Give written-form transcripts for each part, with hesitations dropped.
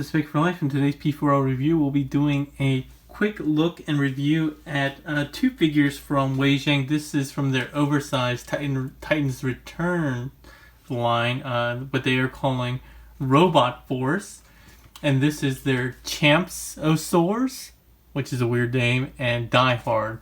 this is Fake for Life. In today's P4L review, we'll be doing a quick look and review at two figures from Wei Jiang. This is from their oversized Titan's Return line, what they are calling Robot Force. And this is their Champsosaurs, which is a weird name, and Diehard,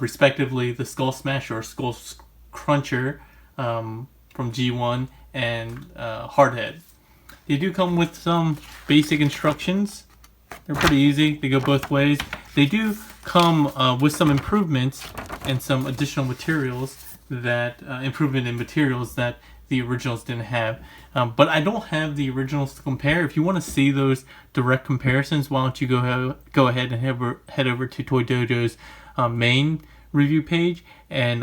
respectively the Skullsmasher or Skullcrusher from G1 and Hardhead. They do come with some basic instructions. They're pretty easy. They go both ways. They do come with some improvements and some additional materials that improvement in materials that the originals didn't have. But I don't have the originals to compare. If you want to see those direct comparisons, why don't you go ahead and head over to Toy Dojo's main review page, and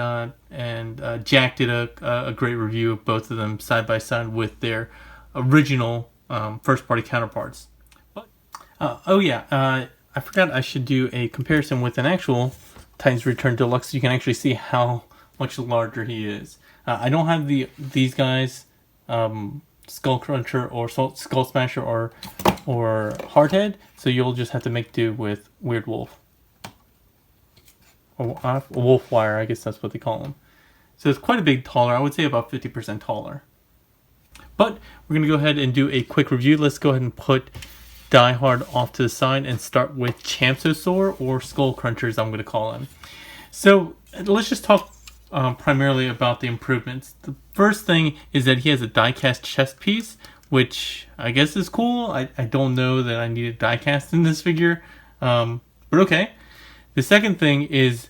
Jack did a great review of both of them side by side with their original first-party counterparts. But I forgot I should do a comparison with an actual Titan's Return Deluxe so you can actually see how much larger he is. I don't have these guys, Skullcrusher or Skullsmasher or Hardhead, so you'll just have to make do with Weird Wolf. Or Wolf Wire, I guess that's what they call him. So it's quite a bit taller. I would say about 50% taller. But we're going to go ahead and do a quick review. Let's go ahead and put Diehard off to the side and start with Champsosaur, or Skullcrusher as I'm going to call him. So let's just talk primarily about the improvements. The first thing is that he has a die-cast chest piece, which I guess is cool. I don't know that I need a die-cast in this figure, but okay. The second thing is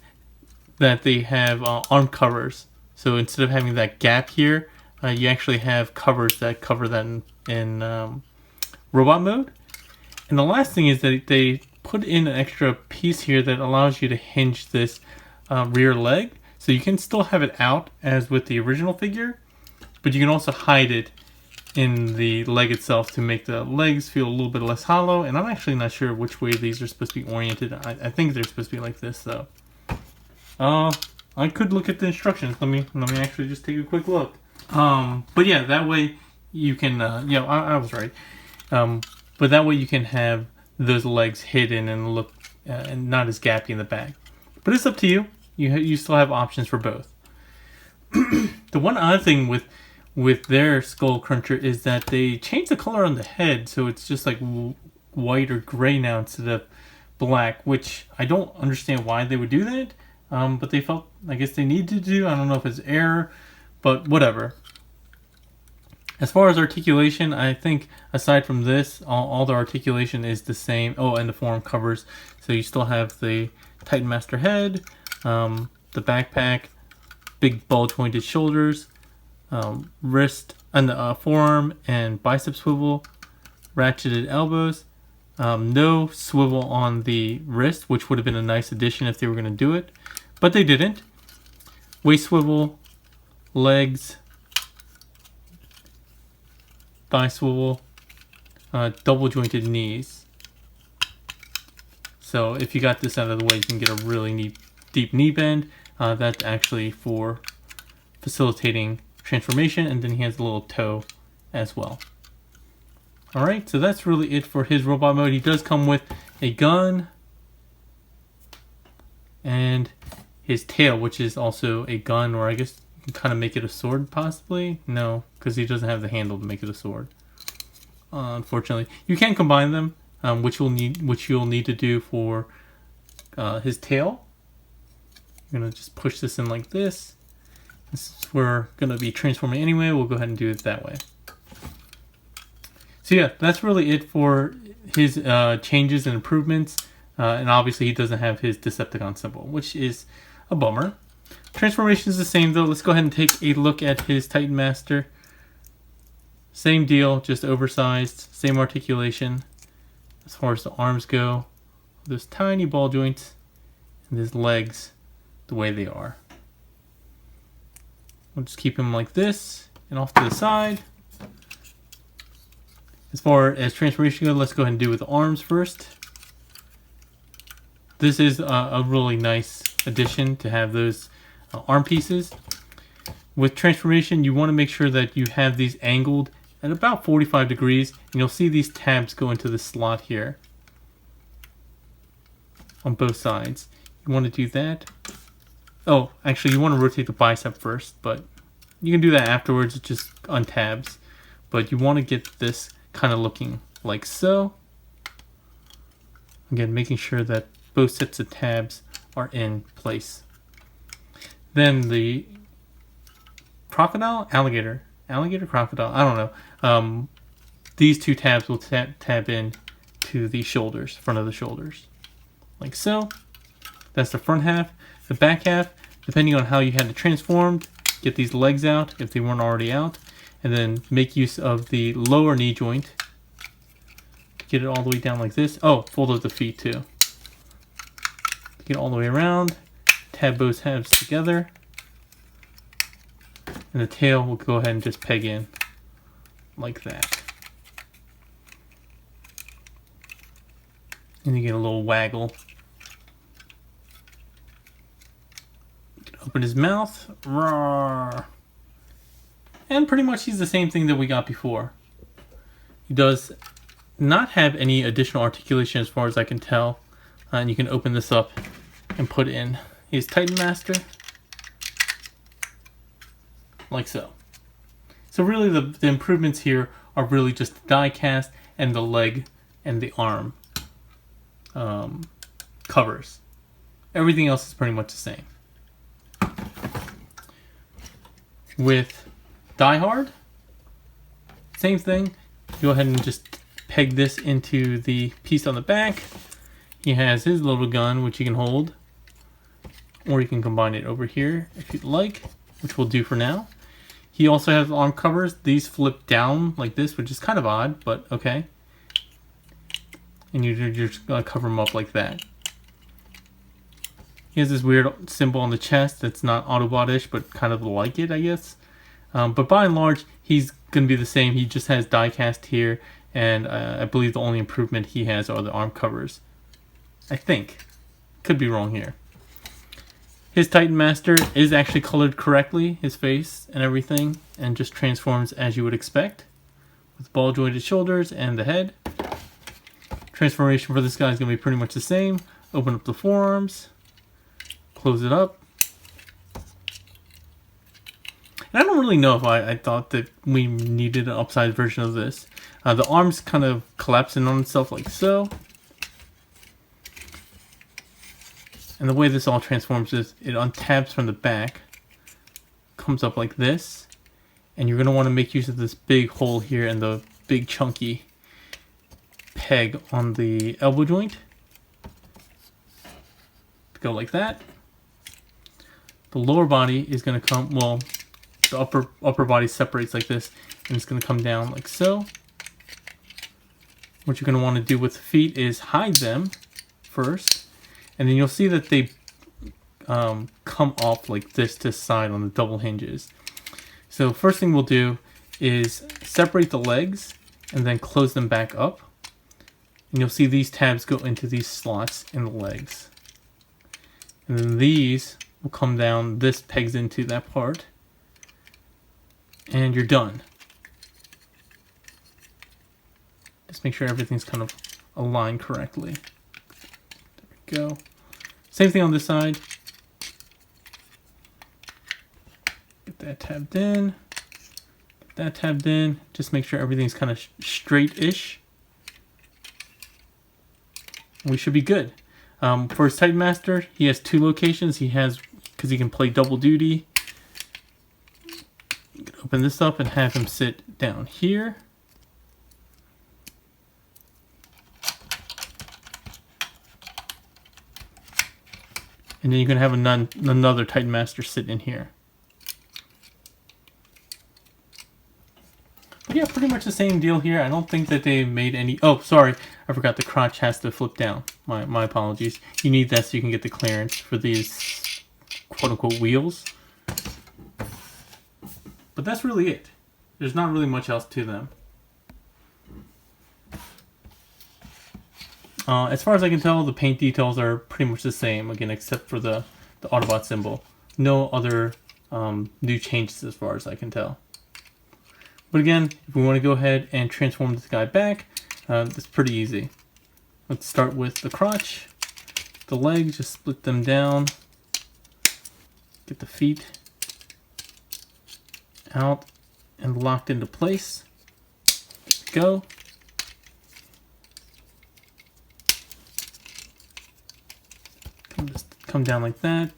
that they have arm covers. So instead of having that gap here, you actually have covers that cover that in robot mode. And the last thing is that they put in an extra piece here that allows you to hinge this rear leg. So you can still have it out as with the original figure, but you can also hide it in the leg itself to make the legs feel a little bit less hollow. And I'm actually not sure which way these are supposed to be oriented. I think they're supposed to be like this though. I could look at the instructions. Let me actually just take a quick look. But yeah, that way you can, I was right. But that way you can have those legs hidden and look, and not as gappy in the back. But it's up to you. You still have options for both. The one odd thing with their Skullcrusher is that they changed the color on the head, so it's just like white or gray now instead of black, which I don't understand why they would do that. But they felt, I guess they needed to do. I don't know if it's error, but whatever. As far as articulation, I think aside from this, all the articulation is the same. Oh, and the forearm covers. So you still have the Titan Master head, the backpack, big ball jointed shoulders, wrist and forearm and bicep swivel, ratcheted elbows, no swivel on the wrist, which would have been a nice addition if they were going to do it, but they didn't. Waist swivel, legs, thigh swivel, double jointed knees. So if you got this out of the way, you can get a really deep knee bend. That's actually for facilitating transformation, and then he has a little toe as well. Alright, so that's really it for his robot mode. He does come with a gun and his tail, which is also a gun, or I guess you can kind of make it a sword possibly. No, because he doesn't have the handle to make it a sword. Unfortunately, you can combine them, which you'll need to do for his tail. I'm gonna just push this in like this. We're gonna be transforming anyway. We'll go ahead and do it that way. So yeah, that's really it for his changes and improvements. And obviously he doesn't have his Decepticon symbol, which is a bummer. Transformation is the same though. Let's go ahead and take a look at his Titan Master. Same deal, just oversized, same articulation. As far as the arms go, those tiny ball joints, and his legs the way they are. We'll just keep him like this and off to the side. As far as transformation goes, let's go ahead and do with the arms first. This is a really nice addition to have those arm pieces. With transformation, you want to make sure that you have these angled at about 45 degrees, and you'll see these tabs go into the slot here on both sides. You want to do that. Oh, actually, you want to rotate the bicep first, but you can do that afterwards. It just untabs. But you want to get this kind of looking like so. Again, making sure that both sets of tabs are in place. Then the alligator, crocodile, I don't know. These two tabs will tab in to the shoulders, front of the shoulders, like so. That's the front half. The back half, depending on how you had it transformed, get these legs out if they weren't already out, and then make use of the lower knee joint to get it all the way down like this. Oh, fold up the feet too. Get it all the way around, tab both halves together, and the tail will go ahead and just peg in like that. And you get a little waggle. Open his mouth. Roar. And pretty much he's the same thing that we got before. He does not have any additional articulation as far as I can tell. And you can open this up and put in his Titan Master. Like so. So really the improvements here are really just the die cast and the leg and the arm covers. Everything else is pretty much the same. With Diehard, same thing. Go ahead and just peg this into the piece on the back. He has his little gun, which you can hold, or you can combine it over here if you'd like, which we'll do for now. He also has arm covers. These flip down like this, which is kind of odd, but okay. And you're just gonna cover him up like that. He has this weird symbol on the chest that's not Autobot-ish, but kind of like it, I guess. But by and large, he's going to be the same. He just has die cast here, and I believe the only improvement he has are the arm covers. I think. Could be wrong here. His Titan Master is actually colored correctly, his face and everything, and just transforms as you would expect, with ball jointed shoulders and the head. Transformation for this guy is going to be pretty much the same. Open up the forearms. Close it up. And I don't really know if I thought that we needed an upsized version of this. The arms kind of collapse in on itself like so. And the way this all transforms is it untabs from the back. Comes up like this. And you're going to want to make use of this big hole here and the big chunky peg on the elbow joint. Go like that. The lower body is going to come, well, the upper body separates like this, and it's going to come down like so. What you're going to want to do with the feet is hide them first, and then you'll see that they come off like this to the side on the double hinges. So first thing we'll do is separate the legs and then close them back up, and you'll see these tabs go into these slots in the legs. And then these will come down, this pegs into that part, and you're done. Just make sure everything's kind of aligned correctly. There we go. Same thing on this side. Get that tabbed in. Get that tabbed in. Just make sure everything's kind of straight-ish. We should be good. For his Titan Master, he has two locations. He has, because he can play double duty. You can open this up and have him sit down here. And then you can have another Titan Master sit in here. But yeah, pretty much the same deal here. I don't think that they made any... Oh, sorry. I forgot the crotch has to flip down. My apologies. You need that so you can get the clearance for these quote-unquote wheels. But that's really it. There's not really much else to them. As far as I can tell, the paint details are pretty much the same, again, except for the Autobot symbol. No other new changes as far as I can tell. But again, if we want to go ahead and transform this guy back, it's pretty easy. Let's start with the crotch, the legs, just split them down, get the feet out and locked into place. There we go. Come down like that.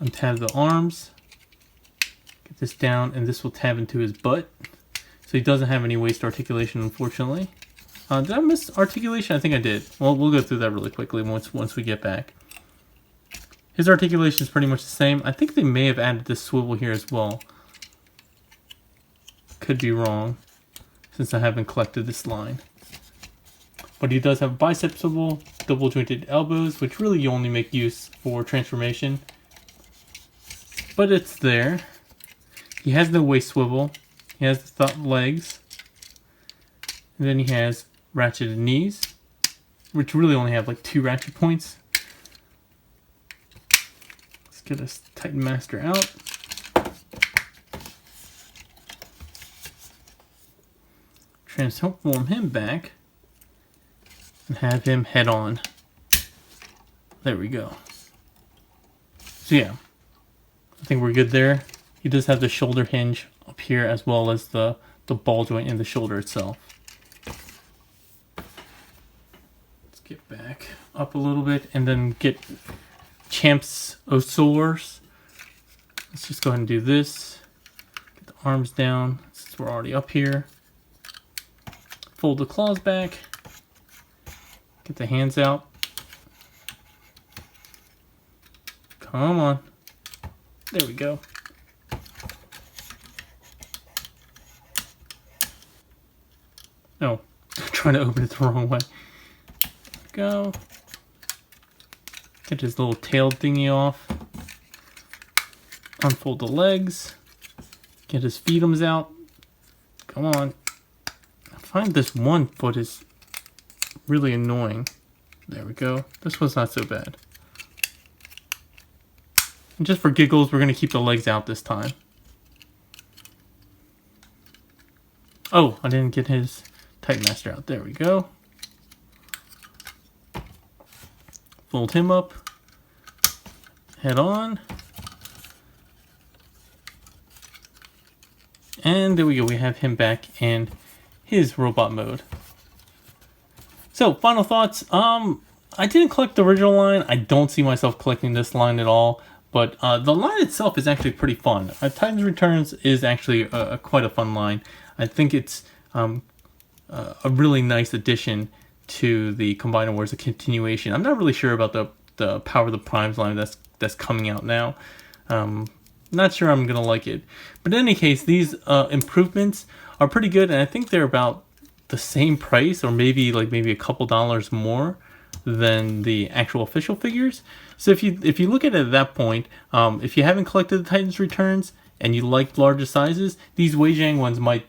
Untab the arms. Get this down, and this will tab into his butt. So he doesn't have any waist articulation, unfortunately. Did I miss articulation? I think I did. Well, we'll go through that really quickly once we get back. His articulation is pretty much the same. I think they may have added this swivel here as well. Could be wrong, since I haven't collected this line. But he does have a bicep swivel, double jointed elbows, which really you only make use for transformation. But it's there. He has no waist swivel. He has the legs. And then he has ratcheted knees, which really only have like 2 ratchet points. Let's get this Titan Master out. Transform him back and have him head on. There we go. So yeah, I think we're good there. He does have the shoulder hinge up here as well as the ball joint in the shoulder itself. Let's get back up a little bit and then get Champsosaurs. Let's just go ahead and do this. Get the arms down since we're already up here. Fold the claws back. Get the hands out. Come on. There we go. No, I'm trying to open it the wrong way. There we go. Get his little tail thingy off. Unfold the legs. Get his feetums out. Come on. I find this one foot is really annoying. There we go. This one's not so bad. And just for giggles, we're going to keep the legs out this time. Oh, I didn't get his Titan Master out. There we go. Fold him up. Head on. And there we go. We have him back in his robot mode. So, final thoughts. I didn't collect the original line. I don't see myself collecting this line at all. But the line itself is actually pretty fun. Titan's Returns is actually quite a fun line. I think it's a really nice addition to the Combiner Wars, a continuation. I'm not really sure about the Power of the Primes line that's coming out now. Not sure I'm gonna like it. But in any case, these improvements are pretty good, and I think they're about the same price, or maybe a couple dollars more than the actual official figures. So if you look at it at that point, if you haven't collected the Titan's Returns and you like larger sizes, these Wei Jiang ones might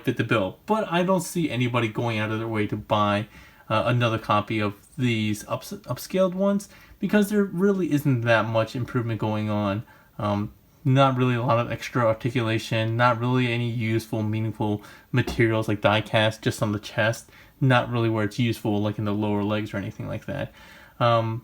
fit the bill. But I don't see anybody going out of their way to buy another copy of these upscaled ones, because there really isn't that much improvement going on. Not really a lot of extra articulation, not really any useful, meaningful materials like die cast just on the chest, not really where it's useful like in the lower legs or anything like that. And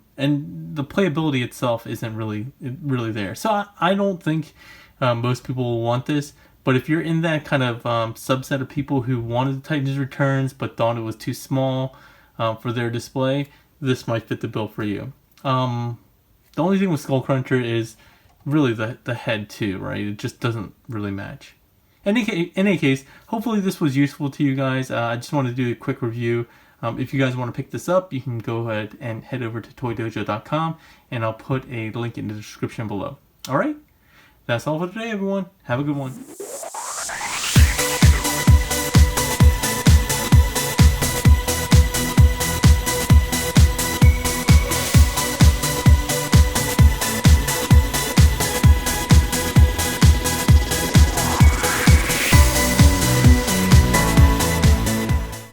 the playability itself isn't really there. So I don't think most people will want this, but if you're in that kind of subset of people who wanted the Titan's Returns but thought it was too small for their display, this might fit the bill for you. The only thing with Skullcrusher is really the head too, right? It just doesn't really match. In any case, hopefully this was useful to you guys. I just wanted to do a quick review. If you guys want to pick this up, you can go ahead and head over to toydojo.com, and I'll put a link in the description below. Alright? That's all for today, everyone. Have a good one.